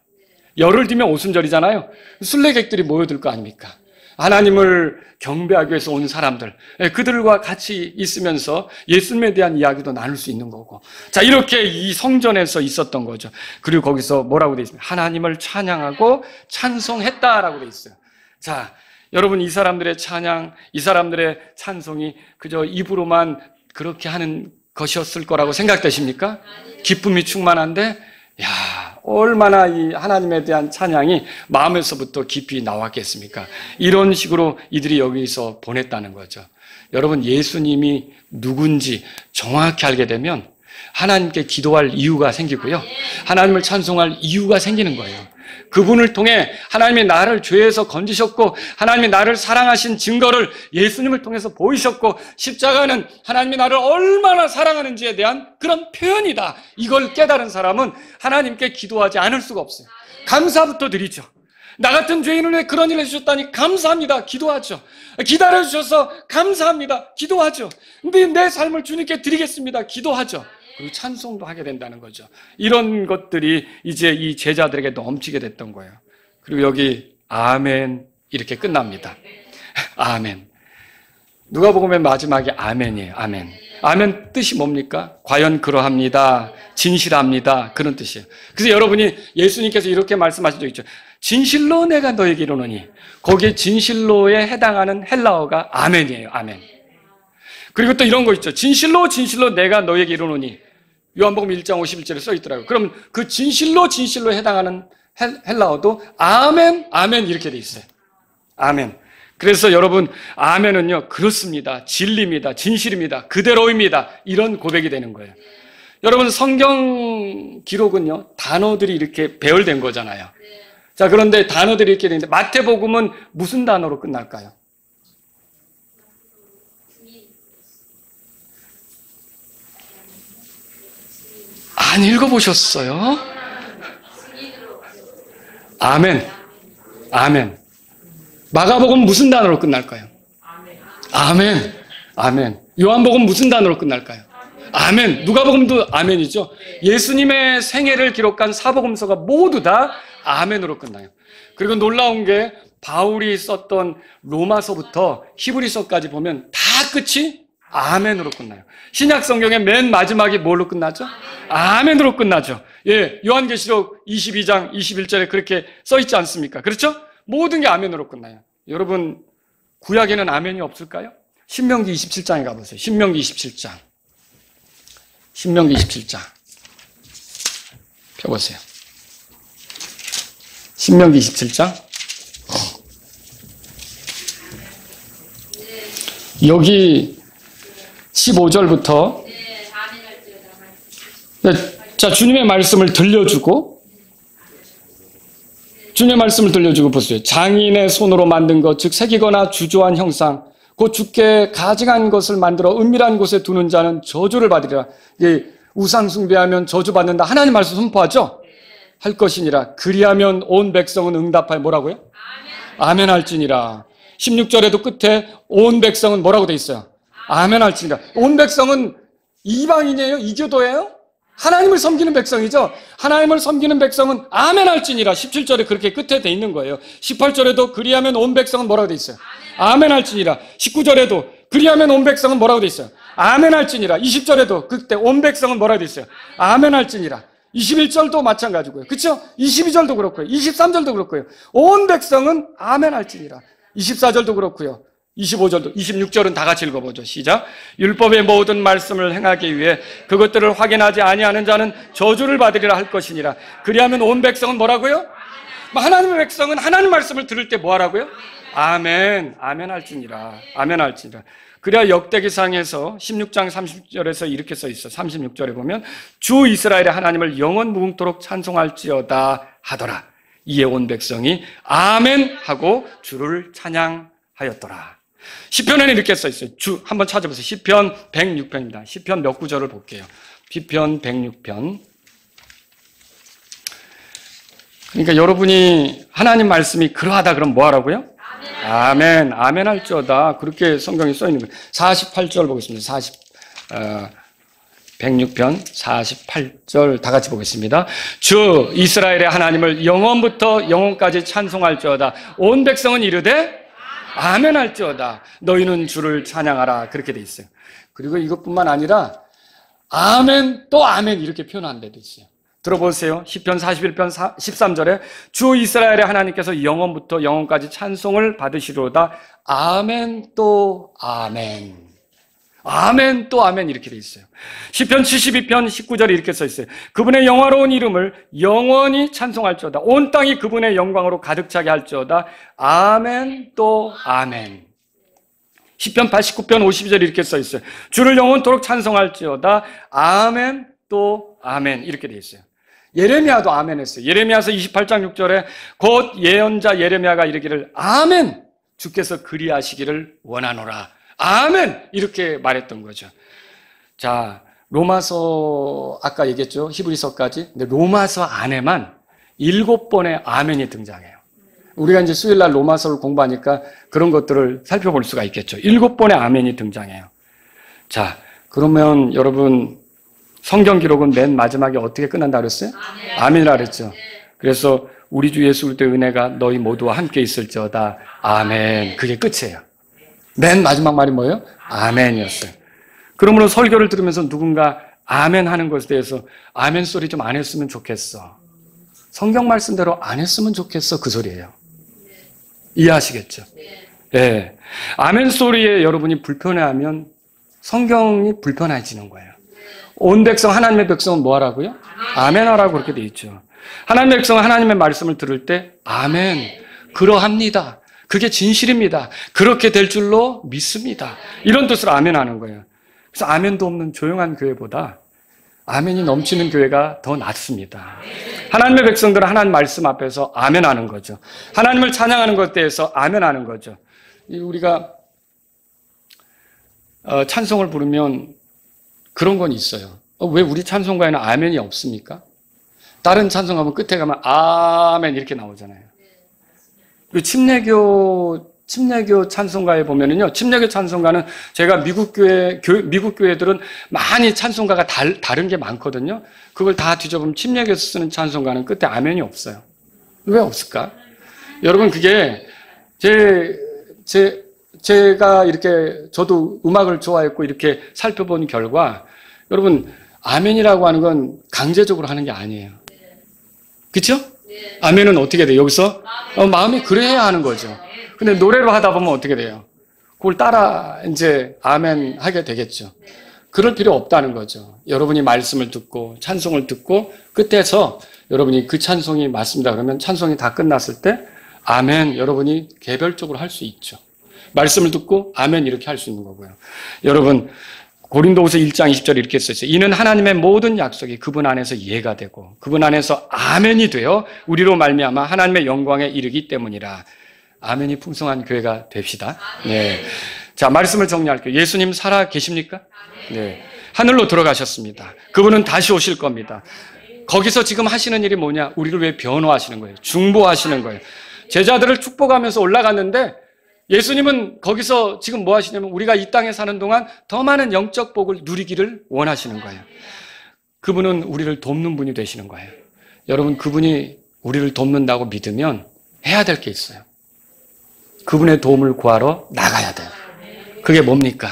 열흘 뒤면 오순절이잖아요. 순례객들이 모여들 거 아닙니까? 하나님을 경배하기 위해서 온 사람들, 그들과 같이 있으면서 예수님에 대한 이야기도 나눌 수 있는 거고. 자, 이렇게 이 성전에서 있었던 거죠. 그리고 거기서 뭐라고 되어 있습니까? 하나님을 찬양하고 찬송했다라고 되어 있어요. 자, 여러분, 이 사람들의 찬양, 이 사람들의 찬송이 그저 입으로만 그렇게 하는 것이었을 거라고 생각되십니까? 기쁨이 충만한데, 야, 얼마나 이 하나님에 대한 찬양이 마음에서부터 깊이 나왔겠습니까? 이런 식으로 이들이 여기서 보냈다는 거죠. 여러분, 예수님이 누군지 정확히 알게 되면 하나님께 기도할 이유가 생기고요. 하나님을 찬송할 이유가 생기는 거예요. 그분을 통해 하나님이 나를 죄에서 건지셨고 하나님이 나를 사랑하신 증거를 예수님을 통해서 보이셨고 십자가는 하나님이 나를 얼마나 사랑하는지에 대한 그런 표현이다. 이걸 깨달은 사람은 하나님께 기도하지 않을 수가 없어요. 감사부터 드리죠. 나 같은 죄인을 위해 그런 일을 해주셨다니 감사합니다. 기도하죠. 기다려주셔서 감사합니다. 기도하죠. 근데 내 삶을 주님께 드리겠습니다. 기도하죠. 그리고 찬송도 하게 된다는 거죠. 이런 것들이 이제 이 제자들에게 넘치게 됐던 거예요. 그리고 여기 아멘 이렇게 끝납니다. 아멘. 누가복음의 마지막에 아멘이에요. 아멘. 아멘 뜻이 뭡니까? 과연 그러합니다. 진실합니다. 그런 뜻이에요. 그래서 여러분이 예수님께서 이렇게 말씀하신 적 있죠. 진실로 내가 너에게 이르노니 거기에 진실로에 해당하는 헬라어가 아멘이에요. 아멘. 그리고 또 이런 거 있죠. 진실로 진실로 내가 너에게 이르노니 요한복음 1장 51절에 써 있더라고요. 그럼 그 진실로에 해당하는 헬라어도 아멘, 아멘 이렇게 돼 있어요. 아멘. 그래서 여러분, 아멘은요, 그렇습니다. 진리입니다. 진실입니다. 그대로입니다. 이런 고백이 되는 거예요. 여러분, 성경 기록은요, 단어들이 이렇게 배열된 거잖아요. 자, 그런데 단어들이 이렇게 되는데 마태복음은 무슨 단어로 끝날까요? 안 읽어보셨어요? 아멘. 아멘. 마가복음 무슨 단어로 끝날까요? 아멘. 아멘. 요한복음 무슨 단어로 끝날까요? 아멘. 누가복음도 아멘이죠. 예수님의 생애를 기록한 사복음서가 모두 다 아멘으로 끝나요. 그리고 놀라운 게 바울이 썼던 로마서부터 히브리서까지 보면 다 끝이 아멘으로 끝나요. 신약 성경의 맨 마지막이 뭘로 끝나죠? 아멘으로 끝나죠. 예, 요한계시록 22장 21절에 그렇게 써 있지 않습니까? 그렇죠? 모든 게 아멘으로 끝나요. 여러분, 구약에는 아멘이 없을까요? 신명기 27장에 가보세요. 신명기 27장. 신명기 27장. 펴보세요. 신명기 27장. 여기 15절부터 자, 주님의 말씀을 들려주고 보세요. 장인의 손으로 만든 것, 즉 새기거나 주조한 형상, 곧 주께 가증한 것을 만들어 은밀한 곳에 두는 자는 저주를 받으리라. 우상 숭배하면 저주받는다. 하나님 말씀 선포하죠? 할 것이니라. 그리하면 온 백성은 응답하여 뭐라고요? 아멘 할지니라. 16절에도 끝에 온 백성은 뭐라고 돼 있어요? 아멘 할지니라. 온 백성은 이방인이에요? 이교도예요? 하나님을 섬기는 백성이죠. 하나님을 섬기는 백성은 아멘 할지니라. 17절에 그렇게 끝에 돼 있는 거예요. 18절에도 그리하면 온 백성은 뭐라고 돼 있어요? 아멘 할지니라. 19절에도 그리하면 온 백성은 뭐라고 돼 있어요? 아멘 할지니라. 20절에도 그때 온 백성은 뭐라고 돼 있어요? 아멘 할지니라. 21절도 마찬가지고요. 그렇죠? 22절도 그렇고요. 23절도 그렇고요. 온 백성은 아멘 할지니라. 24절도 그렇고요. 25절도, 26절은 다 같이 읽어보죠. 시작. 율법의 모든 말씀을 행하기 위해 그것들을 확인하지 아니하는 자는 저주를 받으리라 할 것이니라. 그리하면 온 백성은 뭐라고요? 하나님의 백성은 하나님 말씀을 들을 때 뭐 하라고요? 아멘, 아멘 할지니라. 아멘 할지니라. 그래야 역대기상에서 16장 30절에서 이렇게 써 있어. 36절에 보면 주 이스라엘의 하나님을 영원 무궁토록 찬송할지어다 하더라. 이에 온 백성이 아멘 하고 주를 찬양하였더라. 시편에는 이렇게 써 있어요. 주 한번 찾아보세요. 시편 106편입니다. 시편 몇 구절을 볼게요. 시편 106편. 그러니까 여러분이 하나님 말씀이 그러하다 그럼 뭐 하라고요? 아멘. 아멘 할지어다. 그렇게 성경에 써 있는 거예요. 48절 보겠습니다. 106편 48절 다 같이 보겠습니다. 주 이스라엘의 하나님을 영원부터 영원까지 찬송할지어다. 온 백성은 이르되 아멘 할지어다. 너희는 주를 찬양하라. 그렇게 돼 있어요. 그리고 이것뿐만 아니라 아멘 또 아멘 이렇게 표현한 데도 있어요. 들어보세요. 시편 41편 13절에 주 이스라엘의 하나님께서 영원부터 영원까지 찬송을 받으시로다. 아멘 또 아멘. 아멘 또 아멘 이렇게 돼 있어요. 시편 72편 19절에 이렇게 써 있어요. 그분의 영화로운 이름을 영원히 찬송할지어다. 온 땅이 그분의 영광으로 가득 차게 할지어다. 아멘 또 아멘. 시편 89편 52절에 이렇게 써 있어요. 주를 영원토록 찬송할지어다. 아멘 또 아멘 이렇게 돼 있어요. 예레미야도 아멘 했어요. 예레미야서 28장 6절에 곧 예언자 예레미야가 이르기를 아멘 주께서 그리하시기를 원하노라. 아멘 이렇게 말했던 거죠. 자, 로마서 아까 얘기했죠. 히브리서까지. 근데 로마서 안에만 7번의 아멘이 등장해요. 우리가 이제 수요일날 로마서를 공부하니까 그런 것들을 살펴볼 수가 있겠죠. 7번의 아멘이 등장해요. 자, 그러면 여러분 성경 기록은 맨 마지막에 어떻게 끝난다 그랬어요? 아멘이라 그랬죠. 그래서 우리 주 예수 그리스도의 은혜가 너희 모두와 함께 있을지어다. 아멘. 그게 끝이에요. 맨 마지막 말이 뭐예요? 아멘이었어요. 그러므로 설교를 들으면서 누군가 아멘 하는 것에 대해서 아멘 소리 좀 안 했으면 좋겠어. 성경 말씀대로 안 했으면 좋겠어. 그 소리예요. 이해하시겠죠? 네. 아멘 소리에 여러분이 불편해하면 성경이 불편해지는 거예요. 온 백성, 하나님의 백성은 뭐 하라고요? 아멘 하라고 그렇게 돼 있죠. 하나님의 백성은 하나님의 말씀을 들을 때 아멘, 그러합니다. 그게 진실입니다. 그렇게 될 줄로 믿습니다. 이런 뜻으로 아멘 하는 거예요. 그래서 아멘도 없는 조용한 교회보다 아멘이 넘치는 교회가 더 낫습니다. 하나님의 백성들은 하나님 말씀 앞에서 아멘 하는 거죠. 하나님을 찬양하는 것에 대해서 아멘 하는 거죠. 우리가 찬송을 부르면 그런 건 있어요. 왜 우리 찬송가에는 아멘이 없습니까? 다른 찬송가면 끝에 가면 아멘 이렇게 나오잖아요. 그 침례교 찬송가에 보면은요, 침례교 찬송가는 제가 미국 교회들은 많이 찬송가가 다른 게 많거든요. 그걸 다 뒤져보면 침례교에서 쓰는 찬송가는 끝에 아멘이 없어요. 왜 없을까? 여러분, 그게 제가 이렇게 저도 음악을 좋아했고 이렇게 살펴본 결과 여러분, 아멘이라고 하는 건 강제적으로 하는 게 아니에요. 그렇죠? 아멘은 어떻게 돼요? 여기서 마음이 그래야 하는 거죠. 근데 노래로 하다 보면 어떻게 돼요? 그걸 따라 이제 아멘 하게 되겠죠. 그럴 필요 없다는 거죠. 여러분이 말씀을 듣고 찬송을 듣고 끝에서 여러분이 그 찬송이 맞습니다 그러면 찬송이 다 끝났을 때 아멘 여러분이 개별적으로 할 수 있죠. 말씀을 듣고 아멘 이렇게 할 수 있는 거고요. 여러분 고린도후서 1장 20절에 이렇게 써 있어요. 이는 하나님의 모든 약속이 그분 안에서 이해가 되고 그분 안에서 아멘이 되어 우리로 말미암아 하나님의 영광에 이르기 때문이라. 아멘이 풍성한 교회가 됩시다. 네. 자, 말씀을 정리할게요. 예수님 살아 계십니까? 네. 하늘로 들어가셨습니다. 그분은 다시 오실 겁니다. 거기서 지금 하시는 일이 뭐냐? 우리를 위해 변호하시는 거예요. 중보하시는 거예요. 제자들을 축복하면서 올라갔는데 예수님은 거기서 지금 뭐 하시냐면 우리가 이 땅에 사는 동안 더 많은 영적 복을 누리기를 원하시는 거예요. 그분은 우리를 돕는 분이 되시는 거예요. 여러분, 그분이 우리를 돕는다고 믿으면 해야 될 게 있어요. 그분의 도움을 구하러 나가야 돼요. 그게 뭡니까?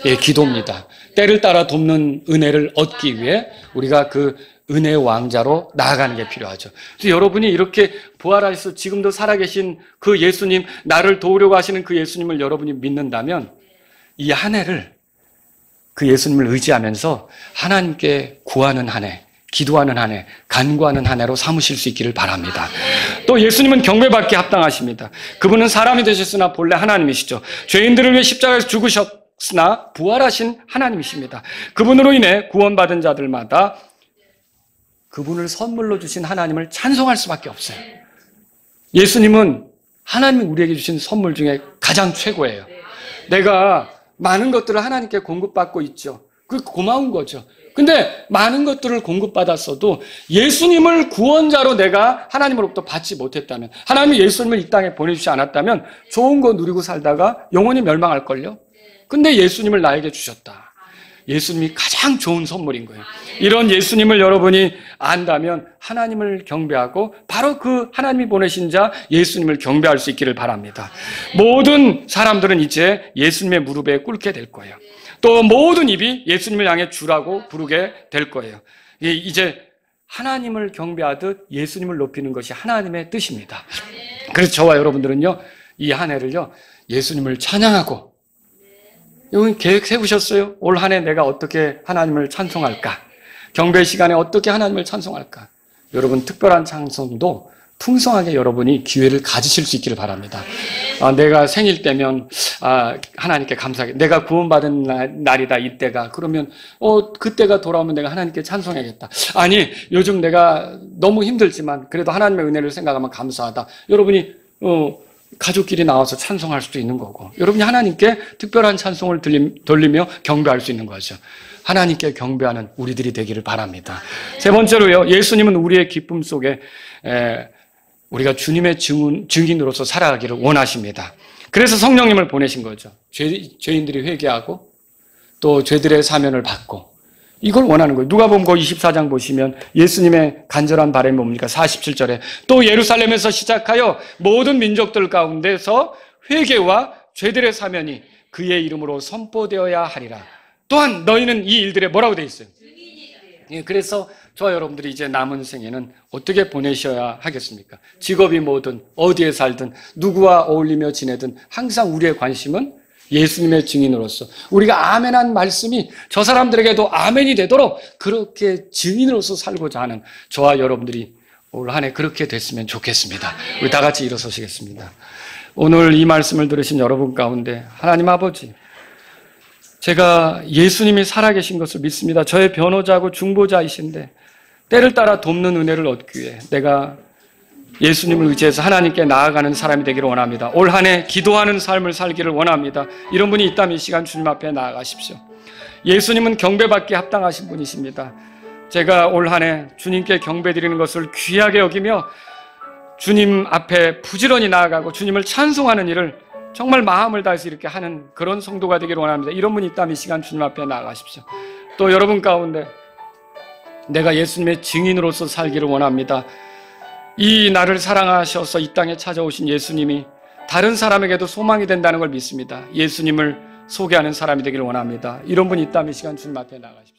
예, 기도입니다. 때를 따라 돕는 은혜를 얻기 위해 우리가 그 은혜의 왕자로 나아가는 게 필요하죠. 그래서 여러분이 이렇게 부활하셔서 지금도 살아계신 그 예수님, 나를 도우려고 하시는 그 예수님을 여러분이 믿는다면 이 한 해를 그 예수님을 의지하면서 하나님께 구하는 한 해, 기도하는 한 해, 간구하는 한 해로 삼으실 수 있기를 바랍니다. 또 예수님은 경배받기 합당하십니다. 그분은 사람이 되셨으나 본래 하나님이시죠. 죄인들을 위해 십자가에서 죽으셨으나 부활하신 하나님이십니다. 그분으로 인해 구원받은 자들마다 그분을 선물로 주신 하나님을 찬송할 수밖에 없어요. 예수님은 하나님이 우리에게 주신 선물 중에 가장 최고예요. 내가 많은 것들을 하나님께 공급받고 있죠. 그게 고마운 거죠. 근데 많은 것들을 공급받았어도 예수님을 구원자로 내가 하나님으로부터 받지 못했다면, 하나님이 예수님을 이 땅에 보내주지 않았다면 좋은 거 누리고 살다가 영원히 멸망할걸요? 근데 예수님을 나에게 주셨다. 예수님이 가장 좋은 선물인 거예요. 이런 예수님을 여러분이 안다면 하나님을 경배하고 바로 그 하나님이 보내신 자 예수님을 경배할 수 있기를 바랍니다. 모든 사람들은 이제 예수님의 무릎에 꿇게 될 거예요. 또 모든 입이 예수님을 향해 주라고 부르게 될 거예요. 이제 하나님을 경배하듯 예수님을 높이는 것이 하나님의 뜻입니다. 그래서 저와 여러분들은요, 이 한 해를요, 예수님을 찬양하고, 여러분 계획 세우셨어요? 올 한 해 내가 어떻게 하나님을 찬송할까? 경배 시간에 어떻게 하나님을 찬송할까? 여러분 특별한 찬송도 풍성하게 여러분이 기회를 가지실 수 있기를 바랍니다. 내가 생일 때면 하나님께 감사하게, 내가 구원받은 날이다 이때가, 그러면 그때가 돌아오면 내가 하나님께 찬송해야겠다. 아니 요즘 내가 너무 힘들지만 그래도 하나님의 은혜를 생각하면 감사하다. 여러분이 가족끼리 나와서 찬송할 수도 있는 거고, 여러분이 하나님께 특별한 찬송을 돌리며 경배할 수 있는 거죠. 하나님께 경배하는 우리들이 되기를 바랍니다. 세 번째로요, 예수님은 우리의 기쁨 속에 우리가 주님의 증인으로서 살아가기를 원하십니다. 그래서 성령님을 보내신 거죠. 죄인들이 회개하고 또 죄들의 사면을 받고, 이걸 원하는 거예요. 누가복음 24장 보시면 예수님의 간절한 바람이 뭡니까? 47절에 또 예루살렘에서 시작하여 모든 민족들 가운데서 회개와 죄들의 사면이 그의 이름으로 선포되어야 하리라. 또한 너희는 이 일들에 뭐라고 되어 있어요? 그래서 저와 여러분들이 이제 남은 생에는 어떻게 보내셔야 하겠습니까? 직업이 뭐든 어디에 살든 누구와 어울리며 지내든 항상 우리의 관심은 예수님의 증인으로서 우리가 아멘한 말씀이 저 사람들에게도 아멘이 되도록 그렇게 증인으로서 살고자 하는 저와 여러분들이 올 한 해 그렇게 됐으면 좋겠습니다. 우리 다 같이 일어서시겠습니다. 오늘 이 말씀을 들으신 여러분 가운데 하나님 아버지, 제가 예수님이 살아계신 것을 믿습니다. 저의 변호자고 중보자이신데 때를 따라 돕는 은혜를 얻기 위해 내가 예수님을 의지해서 하나님께 나아가는 사람이 되기를 원합니다. 올 한 해 기도하는 삶을 살기를 원합니다. 이런 분이 있다면 이 시간 주님 앞에 나아가십시오. 예수님은 경배받기에 합당하신 분이십니다. 제가 올 한 해 주님께 경배드리는 것을 귀하게 여기며 주님 앞에 부지런히 나아가고 주님을 찬송하는 일을 정말 마음을 다해서 이렇게 하는 그런 성도가 되기를 원합니다. 이런 분이 있다면 이 시간 주님 앞에 나아가십시오. 또 여러분 가운데 내가 예수님의 증인으로서 살기를 원합니다. 이 나를 사랑하셔서 이 땅에 찾아오신 예수님이 다른 사람에게도 소망이 된다는 걸 믿습니다. 예수님을 소개하는 사람이 되기를 원합니다. 이런 분이 있다면 이 시간 주님 앞에 나가십시오.